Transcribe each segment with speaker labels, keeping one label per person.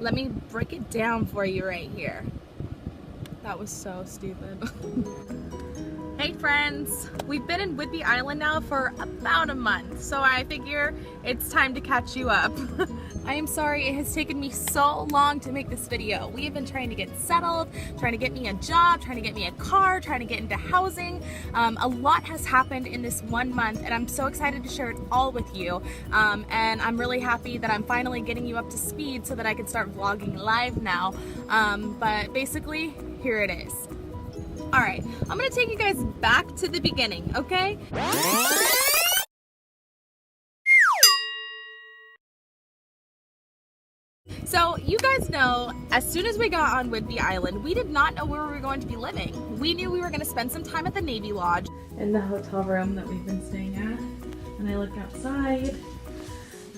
Speaker 1: Let me break it down for you right here. That was so stupid. Hey friends, we've been in Whidbey Island now for about a month, so I figure it's time to catch you up. I am sorry it has taken me so long to make this video. We have been trying to get settled, trying to get me a job, trying to get me a car, trying to get into housing. A lot has happened in this 1 month, and I'm so excited to share it all with you. And I'm really happy that I'm finally getting you up to speed so that I can start vlogging live now. But basically, here it is. All right, I'm gonna take you guys back to the beginning, okay? So you guys know, as soon as we got on Whidbey Island, we did not know where we were going to be living. We knew we were gonna spend some time at the Navy Lodge. In the hotel room that we've been staying at. And I look outside.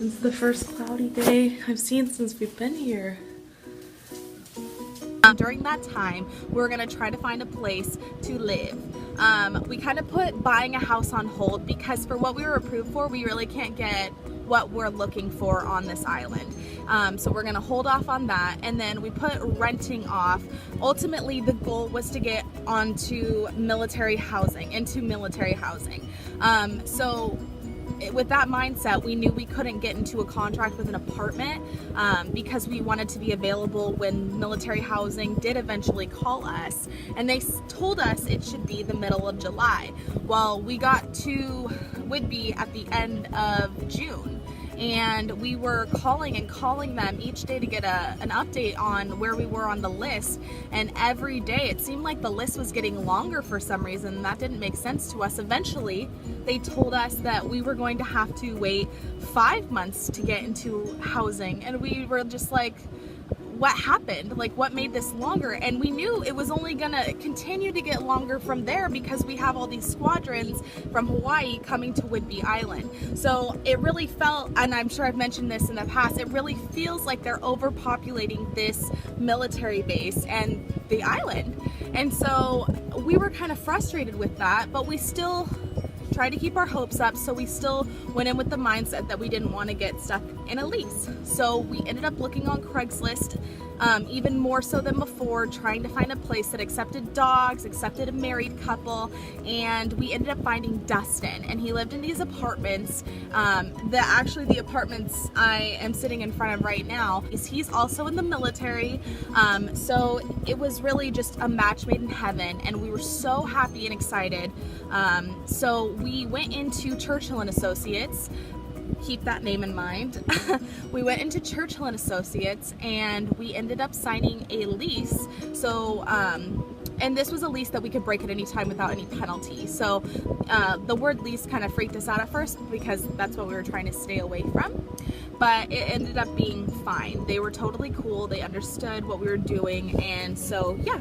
Speaker 1: It's the first cloudy day I've seen since we've been here. During that time, we're gonna try to find a place to live. We kind of put buying a house on hold because for what we were approved for, we really can't get what we're looking for on this island. So we're gonna hold off on that, and then we put renting off. Ultimately, the goal was to get onto military housing, So with that mindset, we knew we couldn't get into a contract with an apartment because we wanted to be available when military housing did eventually call us, and they told us it should be the middle of July. Well, we got to Whidbey at the end of June, and we were calling them each day to get an update on where we were on the list, and every day it seemed like the list was getting longer for some reason. That didn't make sense to us. Eventually they told us that we were going to have to wait 5 months to get into housing, and we were just like, what happened? Like, what made this longer? And we knew it was only gonna continue to get longer from there because we have all these squadrons from Hawaii coming to Whidbey Island. So it really felt, and I'm sure I've mentioned this in the past, it really feels like they're overpopulating this military base and the island. And so we were kind of frustrated with that, but we still tried to keep our hopes up, so we still went in with the mindset that we didn't want to get stuck in a lease. So we ended up looking on Craigslist, even more so than before, trying to find a place that accepted dogs, accepted a married couple, and we ended up finding Dustin, and he lived in these apartments. Actually the apartments I am sitting in front of right now, he's also in the military, so it was really just a match made in heaven, and we were so happy and excited. So we went into Churchill and Associates. Keep that name in mind. We went into Churchill and Associates, and we ended up signing a lease. So and this was a lease that we could break at any time without any penalty. So the word lease kind of freaked us out at first because that's what we were trying to stay away from, but it ended up being fine. They were totally cool. They understood what we were doing, and so yeah.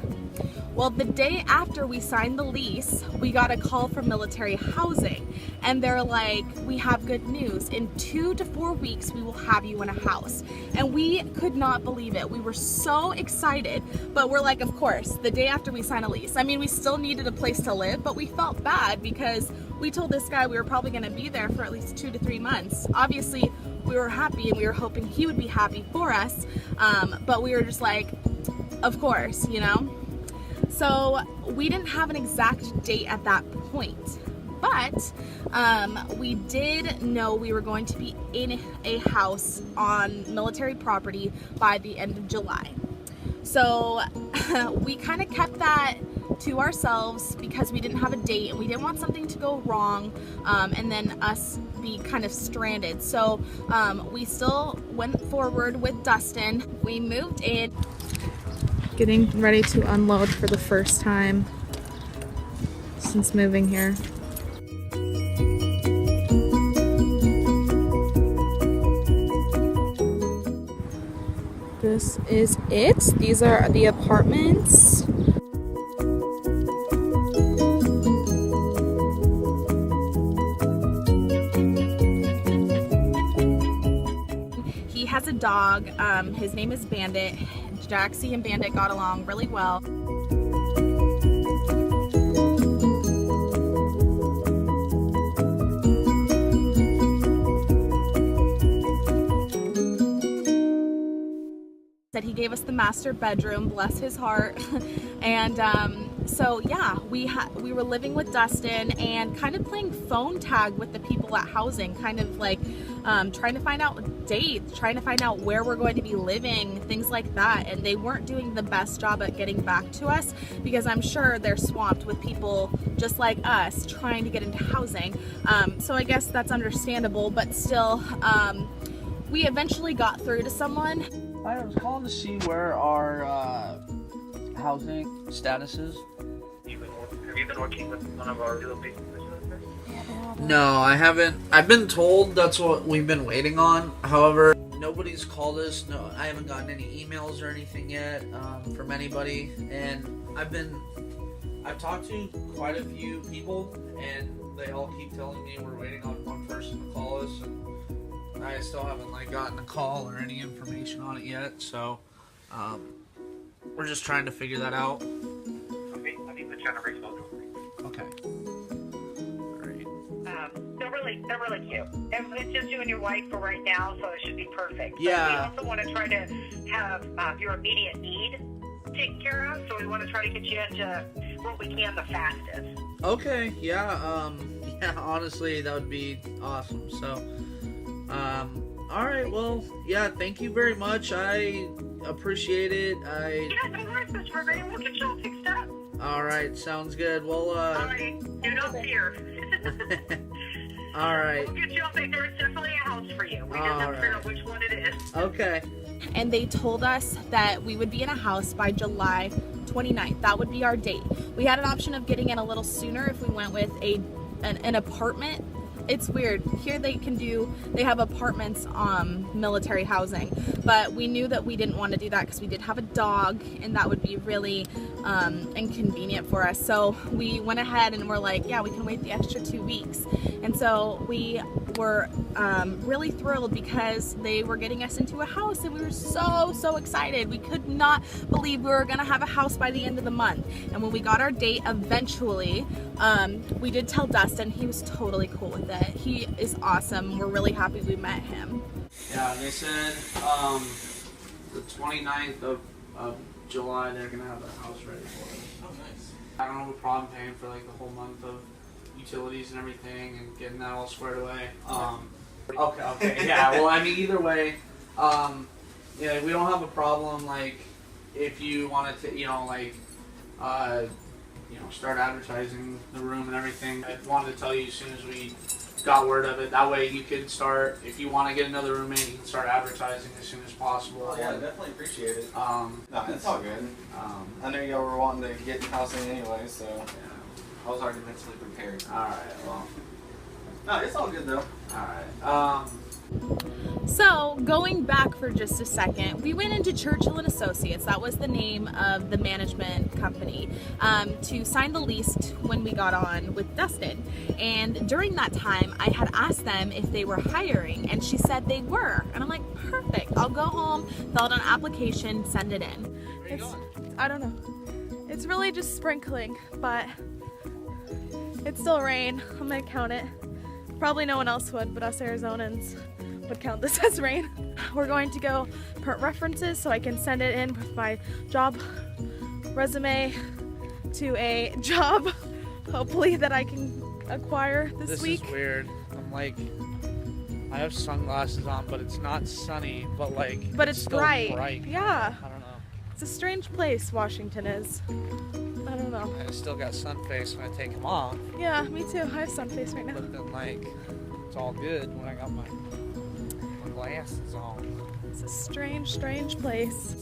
Speaker 1: Well, the day after we signed the lease, we got a call from military housing, and they're like, we have good news. In 2 to 4 weeks, we will have you in a house. And we could not believe it. We were so excited, but we're like, of course, the day after we sign a lease. I mean, we still needed a place to live, but we felt bad because we told this guy we were probably gonna be there for at least 2 to 3 months. Obviously, we were happy and we were hoping he would be happy for us, but we were just like, of course, you know? So we didn't have an exact date at that point, but we did know we were going to be in a house on military property by the end of July. So we kind of kept that to ourselves because we didn't have a date and we didn't want something to go wrong and then us be kind of stranded. So we still went forward with Dustin. We moved in. Getting ready to unload for the first time since moving here. This is it. These are the apartments. He has a dog. His name is Bandit. Jaxie and Bandit got along really well. Said he gave us the master bedroom, bless his heart. And so yeah, we were living with Dustin and kind of playing phone tag with the people at housing, kind of like trying to find out dates, trying to find out where we're going to be living, things like that. And they weren't doing the best job at getting back to us because I'm sure they're swamped with people just like us trying to get into housing. So I guess that's understandable, but still, we eventually got through to someone.
Speaker 2: I was calling to see where our housing status is.
Speaker 3: Have you been working with one of our relocation specialists?
Speaker 2: No, I haven't. I've been told that's what we've been waiting on. However, nobody's called us. No, I haven't gotten any emails or anything yet from anybody. And I've talked to quite a few people, and they all keep telling me we're waiting on one person to call us. And I still haven't gotten a call or any information on it yet. So we're just trying to figure that out.
Speaker 3: Okay, let me put you on a brief hold.
Speaker 2: Okay. Great.
Speaker 4: They're really cute. And it's just you and your wife for right now, so it should be perfect.
Speaker 2: Yeah.
Speaker 4: But we also want to try to have your immediate need taken care of, so we want to try to get you into what we can the fastest.
Speaker 2: Okay. Yeah. Yeah. Honestly, that would be awesome. So. All right. Well. Yeah. Thank you very much. I appreciate it.
Speaker 4: Yeah, no worries, Mr. Margaret. We'll get you all fixed up.
Speaker 2: All right. Sounds good. Well.
Speaker 4: All right. You don't fear.
Speaker 2: All right.
Speaker 4: We'll get you all fixed. There's definitely a house for you. We just have to figure out which one it is.
Speaker 2: Okay.
Speaker 1: And they told us that we would be in a house by July 29th. That would be our date. We had an option of getting in a little sooner if we went with an apartment. It's weird. Here they have apartments military housing, but we knew that we didn't want to do that because we did have a dog and that would be really inconvenient for us. So we went ahead and we're like, yeah, we can wait the extra 2 weeks. And so we were really thrilled because they were getting us into a house and we were so excited. We could not believe we were gonna have a house by the end of the month. And when we got our date eventually, we did tell Dustin. He was totally cool with it. He is awesome. We're really happy we met him.
Speaker 2: Yeah, they said the 29th of July they're gonna have the house ready for us.
Speaker 5: Oh, nice.
Speaker 2: I don't have a problem paying for the whole month of utilities and everything and getting that all squared away. Okay, yeah. Well, I mean, either way, yeah, we don't have a problem. If you wanted to, start advertising the room and everything. I wanted to tell you as soon as we got word of it. That way you could start, if you want to get another roommate, you can start advertising as soon as possible.
Speaker 5: Oh, yeah, I definitely appreciate it.
Speaker 2: No,
Speaker 5: It's all good. I know y'all were wanting to get in housing anyway, so
Speaker 2: yeah.
Speaker 5: I was already mentally prepared.
Speaker 2: Alright, well.
Speaker 5: No, it's all good though.
Speaker 2: Alright.
Speaker 1: So going back for just a second, we went into Churchill and Associates, that was the name of the management company, to sign the lease when we got on with Dustin. And during that time, I had asked them if they were hiring, and she said they were. And I'm like, perfect, I'll go home, fill out an application, send it in.
Speaker 2: Where are you going?
Speaker 1: I don't know. It's really just sprinkling, but it's still rain. I'm gonna count it. Probably no one else would, but us Arizonans would count this as rain. We're going to go print references so I can send it in with my job resume to a job, hopefully, that I can acquire this week.
Speaker 2: This is weird. I have sunglasses on, but it's not sunny, but
Speaker 1: but it's
Speaker 2: still
Speaker 1: bright. Yeah.
Speaker 2: I don't know.
Speaker 1: It's a strange place, Washington is. I don't know.
Speaker 2: I still got sun face when I take them off.
Speaker 1: Yeah, me too. I have sun face right now.
Speaker 2: But then it's all good when I got my glasses on.
Speaker 1: It's a strange place.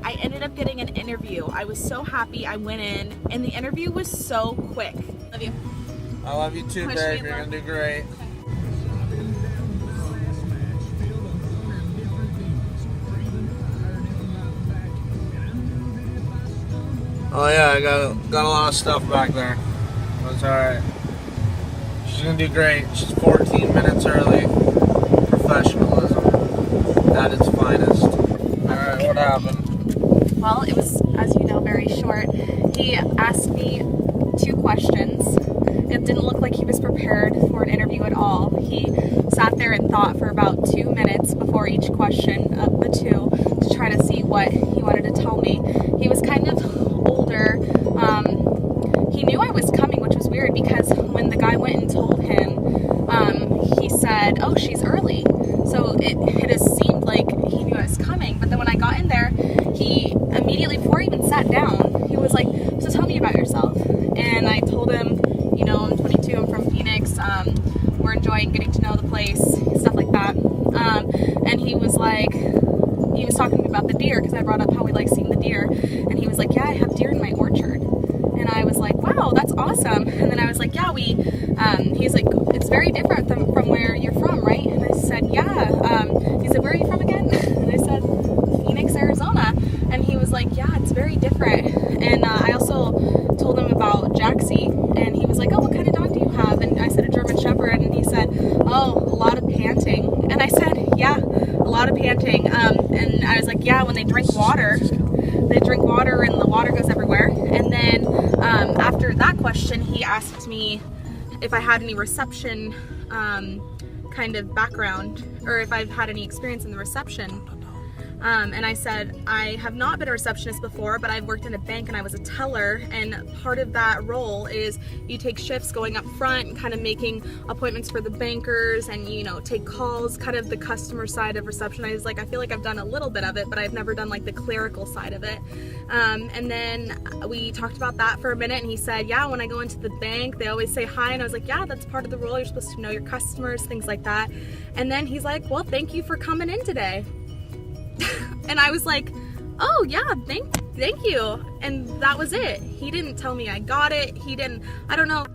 Speaker 1: I ended up getting an interview. I was so happy. I went in and the interview was so quick. Love you.
Speaker 2: I love you too,
Speaker 1: Push
Speaker 2: babe.
Speaker 1: me,
Speaker 2: You're
Speaker 1: love.
Speaker 2: gonna do great. Oh yeah, I got a lot of stuff back there. That's alright. She's gonna do great. She's 14 minutes early. Professionalism at its finest. Alright, what happened?
Speaker 1: Well, it was, as you know, very short. He asked me 2 questions. It didn't look like he was prepared for an interview at all. He sat there and thought for about question of the two to try to see what he wanted to tell me. He was kind of older. He knew I was coming, which was weird because when the guy went and told him, he said, "Oh, she's early." So it has seemed like he knew I was coming. But then when I got in there, he immediately, before he even sat down, he was like, "So tell me about yourself." And I told him, you know, I'm 22, I'm from Phoenix. We're enjoying getting to know the place, stuff like that. And he was like, he was talking to me about the deer because I brought up how we like seeing the deer. And he was like, "Yeah, I have deer in my orchard." And I was like, "Wow, that's awesome." And then I was like, "Yeah, he's like, it's very different from where you're from, right?" And I said, "Yeah." He said, "Where are you from again?" And I said, "Phoenix, Arizona." And he was like, "Yeah, it's very different." And I also told him about Jaxie, and he was like, "Oh, what kind of dog do you have?" And I said, "A German Shepherd." And he said, "Oh, a lot of panting." And I said, "Yeah, a lot of panting." And I was like, "Yeah, when they drink water and the water goes everywhere." And then after that question, he asked me if I had any reception kind of background, or if I've had any experience in the reception. And I said, "I have not been a receptionist before, but I've worked in a bank and I was a teller, and part of that role is you take shifts going up front and kind of making appointments for the bankers and, you know, take calls, kind of the customer side of reception." I was like, I feel like I've done a little bit of it, but I've never done like the clerical side of it. And then we talked about that for a minute, and he said, "Yeah, when I go into the bank, they always say hi." And I was like, "Yeah, that's part of the role. You're supposed to know your customers, things like that." And then he's like, "Well, thank you for coming in today." And I was like, "Oh yeah, thank you." And that was it. He didn't tell me I got it. I don't know.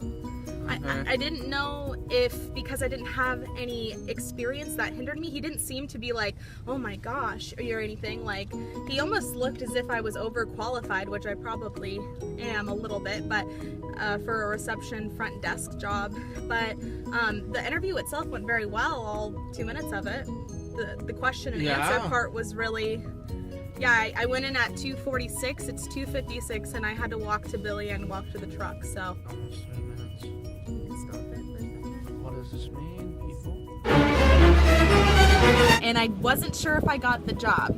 Speaker 1: I didn't know if because I didn't have any experience that hindered me. He didn't seem to be like, "Oh my gosh," or anything. Like, he almost looked as if I was overqualified, which I probably am a little bit, but for a reception front desk job. But the interview itself went very well, all 2 minutes of it. The question and answer part was really, I went in at 2:46, it's 2:56, and I had to walk to Billy and walk to the truck, so.
Speaker 2: Almost 3 minutes.
Speaker 1: Stop it for a second.
Speaker 2: What does this mean, people?
Speaker 1: And I wasn't sure if I got the job.